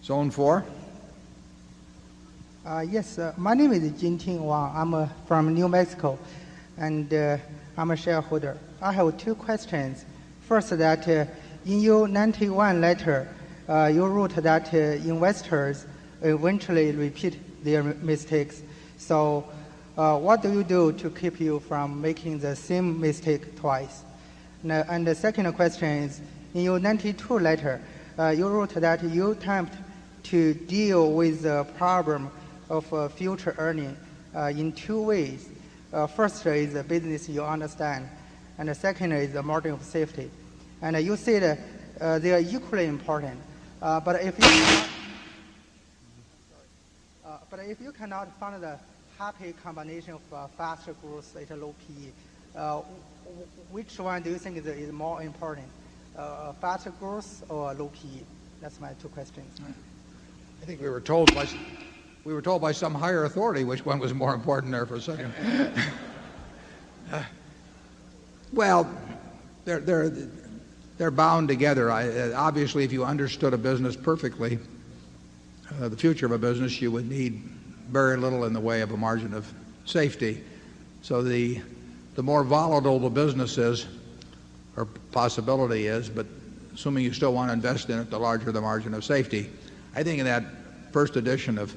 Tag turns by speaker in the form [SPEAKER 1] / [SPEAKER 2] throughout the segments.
[SPEAKER 1] Zone 4.
[SPEAKER 2] Yes, my name is Jinting Wang. I'm from New Mexico, and I'm a shareholder. I have two questions. First, that in your 91 letter, you wrote that investors eventually repeat their mistakes. So what do you do to keep you from making the same mistake twice? And the second question is, in your 92 letter, you wrote that you attempt to deal with the problem of future earning in two ways. First is the business you understand, and the second is the margin of safety. And you said they are equally important. But if you cannot find the happy combination of faster growth at a low PE, which one do you think is more important, faster growth or low PE? That's my two questions.
[SPEAKER 1] I think we were told by some higher authority which one was more important there for a second. Well, they're bound together. Obviously, if you understood a business perfectly, the future of a business, you would need very little in the way of a margin of safety. So the more volatile the business is, or possibility is, but assuming you still want to invest in it, the larger the margin of safety. I think in that first edition of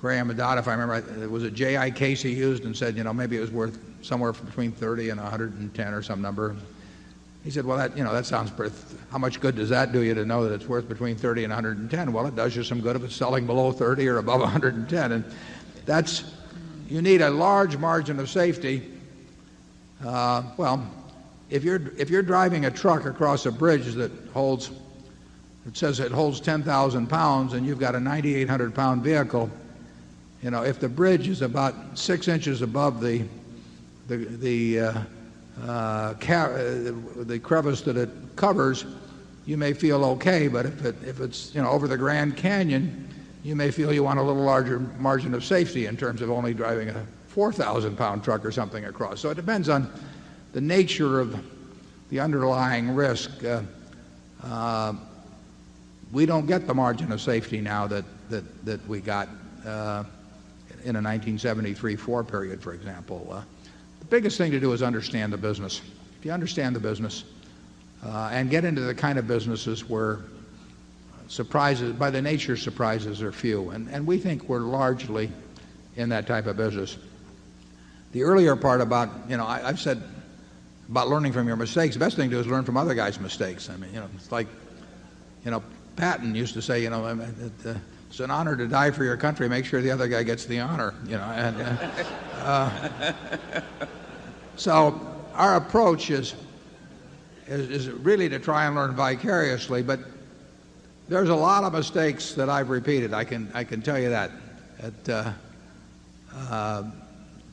[SPEAKER 1] Graham and Dodd, if I remember, it was a J.I. Casey used and said, maybe it was worth somewhere between 30 and 110 or some number. He said, well, that sounds pretty, how much good does that do you to know that it's worth between 30 and 110? Well, it does you some good if it's selling below 30 or above 110. And you need a large margin of safety. Well, if you're driving a truck across a bridge that says it holds 10,000 pounds and you've got a 9,800 pound vehicle, if the bridge is about 6 inches above the crevice that it covers, you may feel okay. But if it's over the Grand Canyon, you may feel you want a little larger margin of safety in terms of only driving a 4,000 pound truck or something across. So it depends on the nature of the underlying risk. We don't get the margin of safety now that we got in a 1973-4 period, for example. The biggest thing to do is understand the business. If you understand the business and get into the kind of businesses where surprises, by the nature, surprises are few, and we think we're largely in that type of business. The earlier part about, I've said about learning from your mistakes, the best thing to do is learn from other guys' mistakes. I mean, it's like, Patton used to say, it's an honor to die for your country. Make sure the other guy gets the honor, So our approach is really to try and learn vicariously, but there's a lot of mistakes that I've repeated. I can tell you that.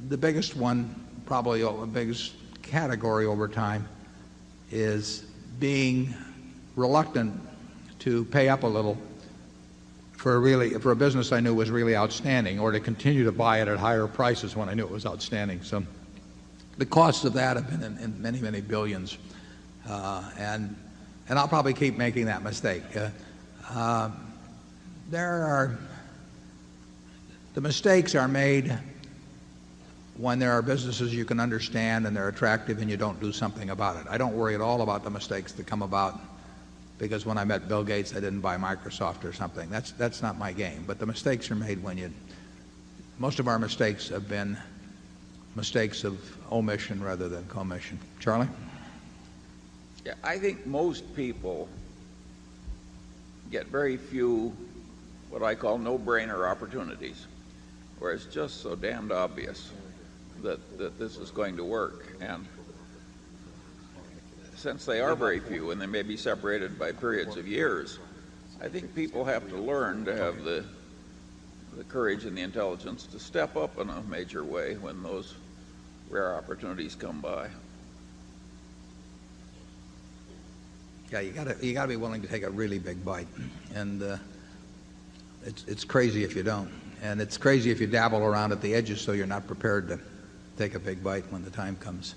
[SPEAKER 1] The biggest one, probably the biggest category over time, is being reluctant to pay up a little for a business I knew was really outstanding, or to continue to buy it at higher prices when I knew it was outstanding. So the costs of that have been in many, many billions, and I'll probably keep making that mistake. The mistakes are made when there are businesses you can understand and they're attractive and you don't do something about it. I don't worry at all about the mistakes that come about because when I met Bill Gates, I didn't buy Microsoft or something. That's not my game. But the mistakes are made when most of our mistakes have been mistakes of omission rather than commission. Charlie?
[SPEAKER 3] Yeah, I think most people get very few what I call no-brainer opportunities, where it's just so damned obvious that this is going to work. And since they are very few and they may be separated by periods of years, I think people have to learn to have the courage and the intelligence to step up in a major way when those rare opportunities come by.
[SPEAKER 1] Yeah, you gotta be willing to take a really big bite, and it's crazy if you don't, and it's crazy if you dabble around at the edges so you're not prepared to take a big bite when the time comes.